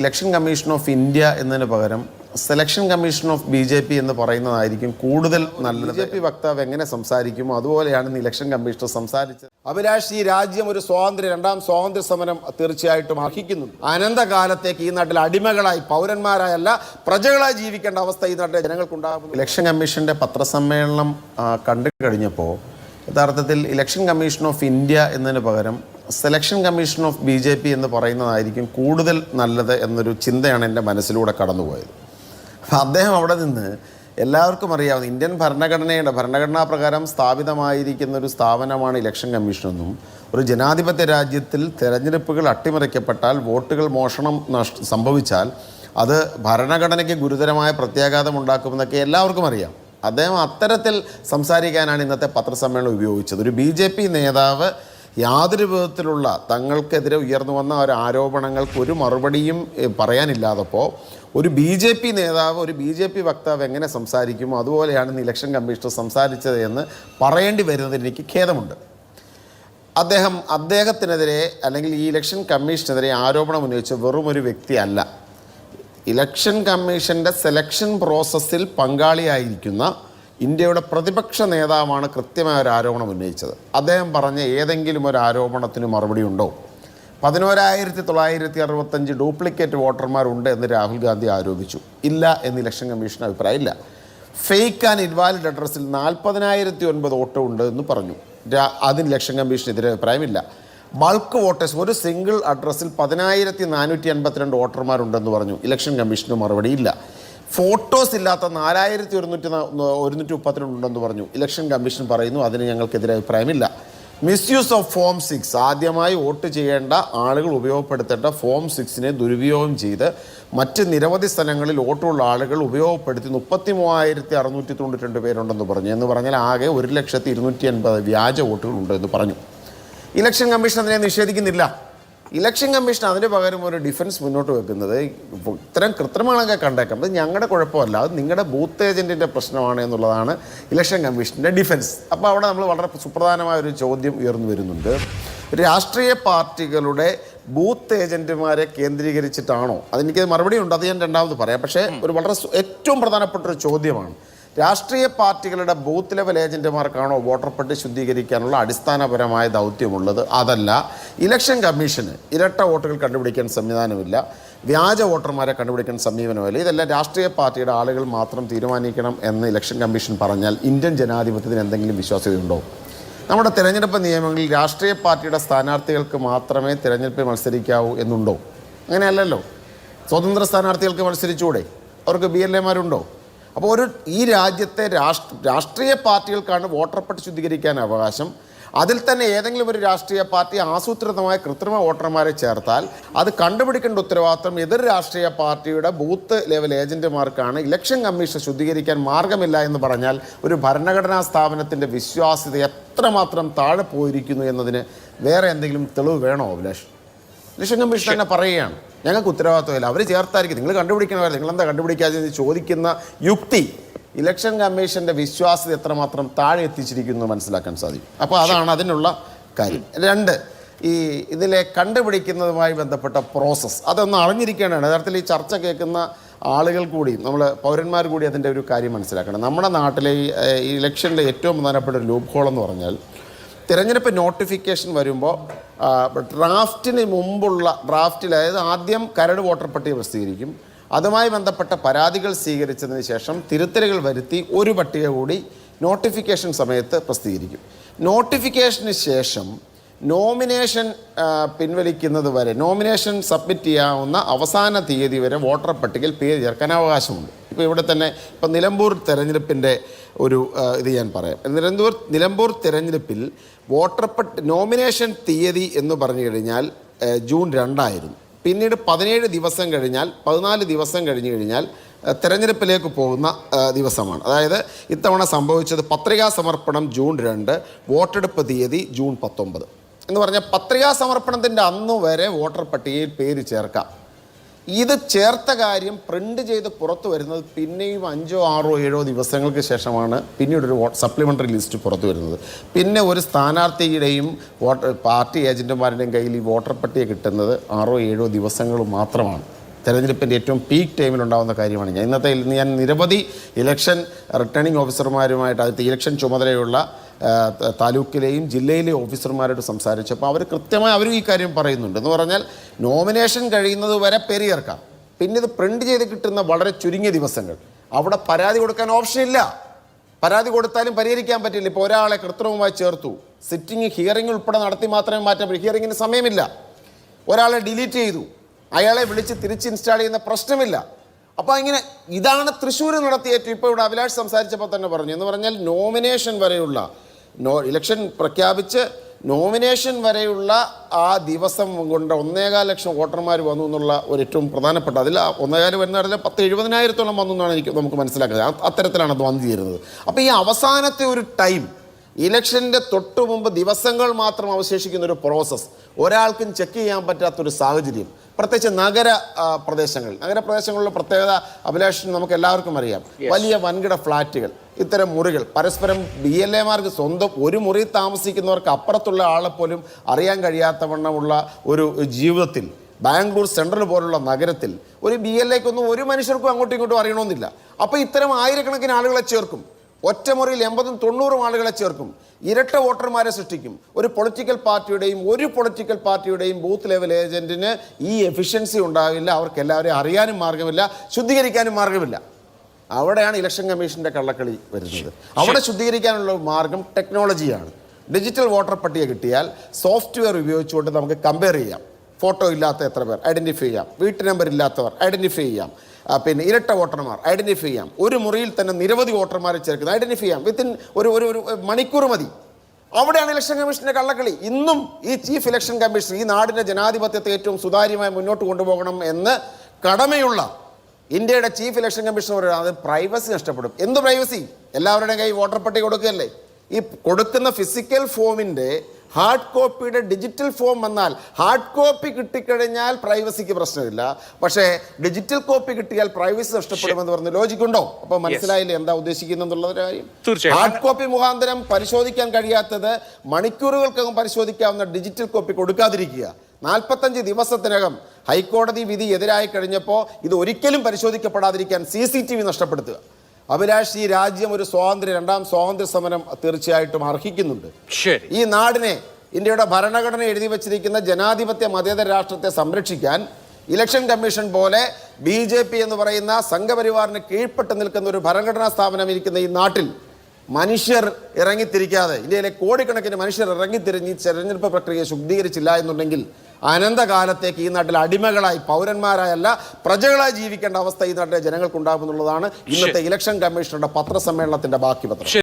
Election commission of India എന്നതിന് പകരം selection commission of BJP എന്ന് പറയുന്നതായിരിക്കും കൂടുതൽ നല്ലത്. BJP വക്താവ് എങ്ങനെ സംസാരിക്കുമോ അതുപോലെയാണ് ഇലക്ഷൻ കമ്മീഷണർ സംസാരിച്ചത്. അഭിലാഷ്, ഈ രാജ്യം ഒരു രണ്ടാം സ്വാതന്ത്ര്യ സമരം തീർച്ചയായിട്ടും അർഹിക്കുന്നുണ്ട്. അനന്തകാലത്തേക്ക് ഈ നാട്ടിൽ അടിമകളായി പൗരന്മാരായല്ല പ്രജകളായി ജീവിക്കേണ്ട അവസ്ഥ ഈ നാട്ടിലെ ജനങ്ങൾക്കുണ്ടാകും. ഇലക്ഷൻ കമ്മീഷന്റെ പത്രസമ്മേളനം കണ്ടു കഴിഞ്ഞപ്പോൾ യഥാർത്ഥത്തിൽ ഇലക്ഷൻ കമ്മീഷൻ ഓഫ് ഇന്ത്യ എന്നതിന് പകരം സെലക്ഷൻ കമ്മീഷൻ ഓഫ് BJP എന്ന് പറയുന്നതായിരിക്കും കൂടുതൽ നല്ലത് എന്നൊരു ചിന്തയാണ് എൻ്റെ മനസ്സിലൂടെ കടന്നുപോയത്. അപ്പം അദ്ദേഹം അവിടെ നിന്ന് എല്ലാവർക്കും അറിയാവുന്ന ഇന്ത്യൻ ഭരണഘടനാ പ്രകാരം സ്ഥാപിതമായിരിക്കുന്ന ഒരു സ്ഥാപനമാണ് ഇലക്ഷൻ കമ്മീഷനെന്നും ഒരു ജനാധിപത്യ രാജ്യത്തിൽ തെരഞ്ഞെടുപ്പുകൾ അട്ടിമറിക്കപ്പെട്ടാൽ വോട്ടുകൾ മോഷണം സംഭവിച്ചാൽ അത് ഭരണഘടനയ്ക്ക് ഗുരുതരമായ പ്രത്യാഘാതം ഉണ്ടാക്കുമെന്നൊക്കെ എല്ലാവർക്കും അറിയാം. അദ്ദേഹം അത്തരത്തിൽ സംസാരിക്കാനാണ് ഇന്നത്തെ പത്രസമ്മേളനം ഉപയോഗിച്ചത്. ഒരു BJP നേതാവ് യാതൊരു വിധത്തിലുള്ള തങ്ങൾക്കെതിരെ ഉയർന്നു വന്ന ഒരു ആരോപണങ്ങൾക്ക് ഒരു മറുപടിയും പറയാനില്ലാതപ്പോൾ ഒരു BJP നേതാവ്, ഒരു BJP വക്താവ് എങ്ങനെ സംസാരിക്കുമോ അതുപോലെയാണ് ഇലക്ഷൻ കമ്മീഷണർ സംസാരിച്ചത് എന്ന് പറയേണ്ടി വരുന്നതിന് എനിക്ക് ഖേദമുണ്ട്. അദ്ദേഹത്തിനെതിരെ അല്ലെങ്കിൽ ഈ ഇലക്ഷൻ കമ്മീഷനെതിരെ ആരോപണം ഉന്നയിച്ച വെറും ഒരു വ്യക്തിയല്ല, ഇലക്ഷൻ കമ്മീഷൻ്റെ സെലക്ഷൻ പ്രോസസ്സിൽ പങ്കാളിയായിരിക്കുന്ന ഇന്ത്യയുടെ പ്രതിപക്ഷ നേതാവാണ് കൃത്യമായ ഒരു ആരോപണം ഉന്നയിച്ചത്. അദ്ദേഹം പറഞ്ഞ ഏതെങ്കിലും ഒരു ആരോപണത്തിന് മറുപടി ഉണ്ടോ? 11,965 ഡ്യൂപ്ലിക്കേറ്റ് വോട്ടർമാരുണ്ട് എന്ന് രാഹുൽ ഗാന്ധി ആരോപിച്ചു. ഇല്ല എന്ന് ഇലക്ഷൻ കമ്മീഷൻ അഭിപ്രായമില്ല. ഫേക്ക് ആൻഡ് ഇൻവാലിഡ് അഡ്രസ്സിൽ 40,009 വോട്ട് ഉണ്ട് എന്ന് പറഞ്ഞു. അതിന് ഇലക്ഷൻ കമ്മീഷനെതിരെ അഭിപ്രായമില്ല. ബൾക്ക് വോട്ടേഴ്സ്, ഒരു സിംഗിൾ അഡ്രസ്സിൽ 10,452 വോട്ടർമാരുണ്ടെന്ന് പറഞ്ഞു. Election commission മറുപടിയില്ല. ഫോട്ടോസ് ഇല്ലാത്ത 4,132 ഉണ്ടെന്ന് പറഞ്ഞു. ഇലക്ഷൻ കമ്മീഷൻ പറയുന്നു അതിന് ഞങ്ങൾക്കെതിരെ അഭിപ്രായമില്ല. മിസ്യൂസ് ഓഫ് ഫോം 6, ആദ്യമായി വോട്ട് ചെയ്യേണ്ട ആളുകൾ ഉപയോഗപ്പെടുത്തേണ്ട ഫോം 6നെ ദുരുപയോഗം ചെയ്ത് മറ്റ് നിരവധി സ്ഥലങ്ങളിൽ വോട്ടുള്ള ആളുകൾ ഉപയോഗപ്പെടുത്തി 33,692 പേരുണ്ടെന്ന് പറഞ്ഞു. എന്ന് പറഞ്ഞാൽ ആകെ 1,280,000 വ്യാജ വോട്ടുകൾ ഉണ്ട് എന്ന് പറഞ്ഞു. ഇലക്ഷൻ കമ്മീഷൻ അതിനെ നിഷേധിക്കുന്നില്ല. ഇലക്ഷൻ കമ്മീഷൻ അതിന് പകരം ഒരു ഡിഫൻസ് മുന്നോട്ട് വെക്കുന്നത് ഇത്തരം കൃത്രിമങ്ങളൊക്കെ കണ്ടേക്കാം, അത് ഞങ്ങളുടെ കുഴപ്പമല്ല, അത് നിങ്ങളുടെ ബൂത്ത് ഏജൻറ്റിൻ്റെ പ്രശ്നമാണ് എന്നുള്ളതാണ് ഇലക്ഷൻ കമ്മീഷൻ്റെ ഡിഫൻസ്. അപ്പോൾ അവിടെ നമ്മൾ വളരെ സുപ്രധാനമായൊരു ചോദ്യം ഉയർന്നു വരുന്നുണ്ട്. രാഷ്ട്രീയ പാർട്ടികളുടെ ബൂത്ത് ഏജൻറ്റുമാരെ കേന്ദ്രീകരിച്ചിട്ടാണോ? അതെനിക്ക് മറുപടി ഉണ്ട്, അത് ഞാൻ രണ്ടാമത് പറയാം. പക്ഷേ ഒരു ഏറ്റവും പ്രധാനപ്പെട്ട ഒരു ചോദ്യമാണ്, രാഷ്ട്രീയ പാർട്ടികളുടെ ബൂത്ത് ലെവൽ ഏജൻറ്റുമാർക്കാണോ വോട്ടർ പട്ടിക ശുദ്ധീകരിക്കാനുള്ള അടിസ്ഥാനപരമായ ദൗത്യമുള്ളത്? അതല്ല. ഇലക്ഷൻ കമ്മീഷന് ഇരട്ട വോട്ടുകൾ കണ്ടുപിടിക്കാൻ സംവിധാനമില്ല, വ്യാജ വോട്ടർമാരെ കണ്ടുപിടിക്കാൻ സമീപനമില്ല. ഇതെല്ലാം രാഷ്ട്രീയ പാർട്ടിയുടെ ആളുകൾ മാത്രം തീരുമാനിക്കണം എന്ന് ഇലക്ഷൻ കമ്മീഷൻ പറഞ്ഞാൽ ഇന്ത്യൻ ജനാധിപത്യത്തിന് എന്തെങ്കിലും വിശ്വാസ്യതയുണ്ടോ? നമ്മുടെ തിരഞ്ഞെടുപ്പ് നിയമങ്ങളിൽ രാഷ്ട്രീയ പാർട്ടിയുടെ സ്ഥാനാർത്ഥികൾക്ക് മാത്രമേ തിരഞ്ഞെടുപ്പിൽ മത്സരിക്കാവൂ എന്നുണ്ടോ? അങ്ങനെയല്ലല്ലോ. സ്വതന്ത്ര സ്ഥാനാർത്ഥികൾക്ക് മത്സരിച്ചുകൂടെ? അവർക്ക് BLA-മാരുണ്ടോ? അപ്പോൾ ഈ രാജ്യത്തെ രാഷ്ട്രീയ പാർട്ടികൾക്കാണ് വോട്ടർ പട്ടിക ശുദ്ധീകരിക്കാൻ അവകാശം. അതിൽ തന്നെ ഏതെങ്കിലും ഒരു രാഷ്ട്രീയ പാർട്ടി ആസൂത്രിതമായ കൃത്രിമ വോട്ടർമാരെ ചേർത്താൽ അത് കണ്ടുപിടിക്കേണ്ട ഉത്തരവാദിത്വം എതിർ രാഷ്ട്രീയ പാർട്ടിയുടെ ബൂത്ത് ലെവൽ ഏജൻറ്റുമാർക്കാണ്. ഇലക്ഷൻ കമ്മീഷൻ ശുദ്ധീകരിക്കാൻ മാർഗമില്ല എന്ന് പറഞ്ഞാൽ ഒരു ഭരണഘടനാ സ്ഥാപനത്തിൻ്റെ വിശ്വാസ്യത എത്രമാത്രം താഴെ പോയിരിക്കുന്നു എന്നതിന് വേറെ എന്തെങ്കിലും തെളിവ് വേണോ അഭിലാഷ്? ഇലക്ഷൻ കമ്മീഷൻ തന്നെ പറയുകയാണ് ഞങ്ങൾക്ക് ഉത്തരവാദിത്വമില്ല, അവർ ചേർത്തായിരിക്കും, നിങ്ങൾ കണ്ടുപിടിക്കണമായിരുന്നു, നിങ്ങളെന്താ കണ്ടുപിടിക്കാതെ ചോദിക്കുന്ന യുക്തി ഇലക്ഷൻ കമ്മീഷൻ്റെ വിശ്വാസ്യത എത്രമാത്രം താഴെ എത്തിച്ചിരിക്കുന്നു മനസ്സിലാക്കാൻ സാധിക്കും. അപ്പോൾ അതാണ് അതിനുള്ള കാര്യം. 2, ഇതിലെ കണ്ടുപിടിക്കുന്നതുമായി ബന്ധപ്പെട്ട പ്രോസസ്സ് അതൊന്ന് അറിഞ്ഞിരിക്കേണ്ടതാണ്. യഥാർത്ഥത്തിൽ ഈ ചർച്ച കേൾക്കുന്ന ആളുകൾ കൂടി, നമ്മൾ പൗരന്മാർ കൂടി അതിൻ്റെ ഒരു കാര്യം മനസ്സിലാക്കണം. നമ്മുടെ നാട്ടിലെ ഈ ഇലക്ഷനിലെ ഏറ്റവും പ്രധാനപ്പെട്ട ഒരു ലൂപ്പ് ഹോൾ എന്ന് പറഞ്ഞാൽ, തിരഞ്ഞെടുപ്പ് നോട്ടിഫിക്കേഷൻ വരുമ്പോൾ ഡ്രാഫ്റ്റിന് മുമ്പുള്ള ഡ്രാഫ്റ്റിൽ, അതായത് ആദ്യം കരട് വോട്ടർ പട്ടിക പ്രസിദ്ധീകരിക്കും, അതുമായി ബന്ധപ്പെട്ട പരാതികൾ സ്വീകരിച്ചതിന് ശേഷം തിരുത്തലുകൾ വരുത്തി ഒരു പട്ടിക കൂടി നോട്ടിഫിക്കേഷൻ സമയത്ത് പ്രസിദ്ധീകരിക്കും. നോട്ടിഫിക്കേഷന് ശേഷം നോമിനേഷൻ പിൻവലിക്കുന്നത് വരെ, നോമിനേഷൻ സബ്മിറ്റ് ചെയ്യാവുന്ന അവസാന തീയതി വരെ വോട്ടർ പട്ടികയിൽ പേര് ചേർക്കാൻ അവകാശമുണ്ട്. ഇപ്പോൾ ഇവിടെ തന്നെ നിലമ്പൂർ തെരഞ്ഞെടുപ്പിൻ്റെ ഒരു ഇത് ഞാൻ പറയാം. നിലമ്പൂർ തെരഞ്ഞെടുപ്പിൽ നോമിനേഷൻ തീയതി എന്ന് പറഞ്ഞു കഴിഞ്ഞാൽ ജൂൺ 2 ആയിരുന്നു. പിന്നീട് 17 ദിവസം കഴിഞ്ഞാൽ, 14 ദിവസം കഴിഞ്ഞ് കഴിഞ്ഞാൽ തെരഞ്ഞെടുപ്പിലേക്ക് പോകുന്ന ദിവസമാണ്. അതായത് ഇത്തവണ സംഭവിച്ചത് പത്രികാ സമർപ്പണം ജൂൺ 2, വോട്ടെടുപ്പ് തീയതി ജൂൺ 19 എന്ന് പറഞ്ഞാൽ പത്രികാ സമർപ്പണത്തിൻ്റെ അന്ന് വരെ വോട്ടർ പട്ടികയിൽ പേര് ചേർക്കാം. ഇത് ചേർത്ത കാര്യം പ്രിൻ്റ് ചെയ്ത് പുറത്തു വരുന്നത് പിന്നെയും 5, 6, 7 ദിവസങ്ങൾക്ക് ശേഷമാണ് പിന്നീടൊരു സപ്ലിമെൻ്ററി ലിസ്റ്റ് പുറത്തു വരുന്നത്. പിന്നെ ഒരു സ്ഥാനാർത്ഥിയുടെയും പാർട്ടി ഏജൻറ്റുമാരുടെയും കയ്യിൽ ഈ വോട്ടർ പട്ടിക കിട്ടുന്നത് 6, 7 ദിവസങ്ങൾ മാത്രമാണ്. തെരഞ്ഞെടുപ്പിൻ്റെ ഏറ്റവും പീക്ക് ടൈമിലുണ്ടാകുന്ന കാര്യമാണ്. ഞാൻ നിരവധി ഇലക്ഷൻ റിട്ടേണിംഗ് ഓഫീസർമാരുമായിട്ട് അത് ഇലക്ഷൻ ചുമതലയുള്ള താലൂക്കിലെയും ജില്ലയിലെയും ഓഫീസർമാരോട് സംസാരിച്ചപ്പോൾ അവർ കൃത്യമായി അവരും ഈ കാര്യം പറയുന്നുണ്ട്. എന്ന് പറഞ്ഞാൽ നോമിനേഷൻ കഴിയുന്നത് വരെ പേര് ചേർക്കാം, പിന്നെ ഇത് പ്രിൻ്റ് ചെയ്ത് കിട്ടുന്ന വളരെ ചുരുങ്ങിയ ദിവസങ്ങൾ അവിടെ പരാതി കൊടുക്കാൻ ഓപ്ഷൻ ഇല്ല. പരാതി കൊടുത്താലും പരിഹരിക്കാൻ പറ്റില്ല. ഇപ്പോൾ ഒരാളെ കൃത്രിമമായി ചേർത്തു, സിറ്റിംഗ് ഹിയറിംഗ് ഉൾപ്പെടെ നടത്തി മാത്രമേ മാറ്റാൻ പറ്റൂ. ഹിയറിങ്ങിന് സമയമില്ല. ഒരാളെ ഡിലീറ്റ് ചെയ്തു, അയാളെ വിളിച്ച് തിരിച്ച് ഇൻസ്റ്റാൾ ചെയ്യുന്ന പ്രശ്നമില്ല. അപ്പോൾ ഇങ്ങനെ ഇതാണ് തൃശ്ശൂർ നടത്തിയ ഏറ്റവും. ഇപ്പോൾ ഇവിടെ അഭിലാഷ് സംസാരിച്ചപ്പോൾ തന്നെ പറഞ്ഞു. എന്ന് പറഞ്ഞാൽ നോമിനേഷൻ വരെയുള്ള ഇലക്ഷൻ പ്രഖ്യാപിച്ച് നോമിനേഷൻ വരെയുള്ള ആ ദിവസം കൊണ്ട് 1.25 ലക്ഷം വോട്ടർമാർ വന്നു എന്നുള്ള ഒരു ഏറ്റവും പ്രധാനപ്പെട്ട, അതിൽ 1.25 വരുന്ന 70,000-ഓളം വന്നു എന്നാണ് നമുക്ക് മനസ്സിലാക്കുന്നത്. അത്തരത്തിലാണ് അത് വന്നു ചേരുന്നത്. അപ്പോൾ ഈ അവസാനത്തെ ഒരു ടൈം, ഇലക്ഷൻ്റെ തൊട്ടു മുമ്പ് ദിവസങ്ങൾ മാത്രം അവശേഷിക്കുന്ന ഒരു പ്രോസസ്സ്, ഒരാൾക്കും ചെക്ക് ചെയ്യാൻ പറ്റാത്തൊരു സാഹചര്യം, പ്രത്യേകിച്ച് നഗരപ്രദേശങ്ങളിലെ പ്രത്യേകത അഭിലാഷ് നമുക്ക് എല്ലാവർക്കും അറിയാം. വലിയ വൻകിട ഫ്ലാറ്റുകൾ, ഇത്തരം മുറികൾ, പരസ്പരം BLA-മാർക്ക് സ്വന്തം ഒരു മുറി താമസിക്കുന്നവർക്ക് അപ്പുറത്തുള്ള ആളെ പോലും അറിയാൻ കഴിയാത്ത വണ്ണമുള്ള ഒരു ജീവിതത്തിൽ, ബാംഗ്ലൂർ സെൻട്രൽ പോലുള്ള നഗരത്തിൽ ഒരു BLA-ക്കൊന്നും ഒരു മനുഷ്യർക്കും അങ്ങോട്ടും ഇങ്ങോട്ടും അറിയണമെന്നില്ല. അപ്പോൾ ഇത്തരം ആയിരക്കണക്കിന് ആളുകളെ ചേർക്കും. ഒറ്റമുറിയിൽ 80-90 ആളുകളെ ചേർക്കും. ഇരട്ട വോട്ടർമാരെ സൃഷ്ടിക്കും. ഒരു പൊളിറ്റിക്കൽ പാർട്ടിയുടെയും ബൂത്ത് ലെവൽ ഏജന്റിന് ഈ എഫിഷ്യൻസി ഉണ്ടാവില്ല. അവർക്ക് എല്ലാവരെയും അറിയാനും മാർഗമില്ല, ശുദ്ധീകരിക്കാനും മാർഗമില്ല. അവിടെയാണ് ഇലക്ഷൻ കമ്മീഷൻ്റെ കള്ളക്കളി വരുന്നത്. അവിടെ ശുദ്ധീകരിക്കാനുള്ള മാർഗം ടെക്നോളജിയാണ്. ഡിജിറ്റൽ വോട്ടർ പട്ടിക കിട്ടിയാൽ സോഫ്റ്റ്വെയർ ഉപയോഗിച്ചുകൊണ്ട് നമുക്ക് കമ്പയർ ചെയ്യാം. ഫോട്ടോ ഇല്ലാത്ത എത്ര പേർ ഐഡൻറ്റിഫൈ ചെയ്യാം, വീട്ടു നമ്പർ ഇല്ലാത്തവർ ഐഡൻറ്റിഫൈ ചെയ്യാം, പിന്നെ ഇരട്ട വോട്ടർമാർ ഐഡൻറ്റിഫൈ ചെയ്യാം. ഒരു മുറിയിൽ തന്നെ നിരവധി വോട്ടർമാരെ ചേർക്കുന്നത് ഐഡൻറ്റിഫൈ ചെയ്യാം. വിത്തിൻ ഒരു മണിക്കൂർ മതി. അവിടെയാണ് ഇലക്ഷൻ കമ്മീഷൻ്റെ കള്ളക്കളി. ഇന്നും ഈ ചീഫ് ഇലക്ഷൻ കമ്മീഷൻ ഈ നാടിൻ്റെ ജനാധിപത്യത്തെ ഏറ്റവും സുതാര്യമായി മുന്നോട്ട് കൊണ്ടുപോകണം എന്ന് കടമയുള്ള ഇന്ത്യയുടെ ചീഫ് ഇലക്ഷൻ കമ്മീഷണർ പറയുന്നത് അത് പ്രൈവസി നഷ്ടപ്പെടും. എന്ത് പ്രൈവസി? എല്ലാവരുടെയും കൈ വോട്ടർ പട്ടിക കൊടുക്കുകയല്ലേ. ഈ കൊടുക്കുന്ന ഫിസിക്കൽ ഫോമിൻ്റെ ഹാർഡ് കോപ്പിയുടെ ഡിജിറ്റൽ ഫോം വന്നാൽ, ഹാർഡ് കോപ്പി കിട്ടിക്കഴിഞ്ഞാൽ പ്രൈവസിക്ക് പ്രശ്നമില്ല, പക്ഷേ ഡിജിറ്റൽ കോപ്പി കിട്ടിയാൽ പ്രൈവസി നഷ്ടപ്പെടുമെന്ന് പറഞ്ഞ് ലോജിക്കുണ്ടോ? അപ്പോൾ മനസ്സിലായില്ലേ എന്താ ഉദ്ദേശിക്കുന്നുള്ള കാര്യം. ഹാർഡ് കോപ്പി മുഖാന്തരം പരിശോധിക്കാൻ കഴിയാത്തത് മണിക്കൂറുകൾക്കകം പരിശോധിക്കാവുന്ന ഡിജിറ്റൽ കോപ്പി കൊടുക്കാതിരിക്കുക. 45 ദിവസത്തിനകം ഹൈക്കോടതി വിധി എതിരായി കഴിഞ്ഞപ്പോൾ ഇത് ഒരിക്കലും പരിശോധിക്കപ്പെടാതിരിക്കാൻ CCTV നഷ്ടപ്പെടുത്തുക. അഭിലാഷ്, ഈ രാജ്യം ഒരു രണ്ടാം സ്വാതന്ത്ര്യ സമരം തീർച്ചയായിട്ടും അർഹിക്കുന്നുണ്ട്. ഈ നാടിനെ, ഇന്ത്യയുടെ ഭരണഘടന എഴുതി വച്ചിരിക്കുന്ന ജനാധിപത്യ മതേതര രാഷ്ട്രത്തെ സംരക്ഷിക്കാൻ ഇലക്ഷൻ കമ്മീഷൻ പോലെ BJP എന്ന് പറയുന്ന സംഘപരിവാറിന് കീഴ്പ്പെട്ട് നിൽക്കുന്ന ഒരു ഭരണഘടനാ സ്ഥാപനം ഇരിക്കുന്ന ഈ നാട്ടിൽ മനുഷ്യർ ഇറങ്ങിത്തിരിക്കാതെ, ഇന്ത്യയിലെ കോടിക്കണക്കിന് മനുഷ്യർ ഇറങ്ങിത്തിരിഞ്ഞ് തെരഞ്ഞെടുപ്പ് പ്രക്രിയ ശുദ്ധീകരിച്ചില്ല എന്നുണ്ടെങ്കിൽ അനന്തകാലത്തേക്ക് ഈ നാട്ടിൽ അടിമകളായി, പൗരന്മാരായല്ല പ്രജകളായി ജീവിക്കേണ്ട അവസ്ഥ ഈ നാട്ടിലെ ജനങ്ങൾക്കുണ്ടാകുമെന്നുള്ളതാണ് ഇന്നത്തെ ഇലക്ഷൻ കമ്മീഷണറുടെ പത്രസമ്മേളനത്തിന്റെ ബാക്കി പത്രം.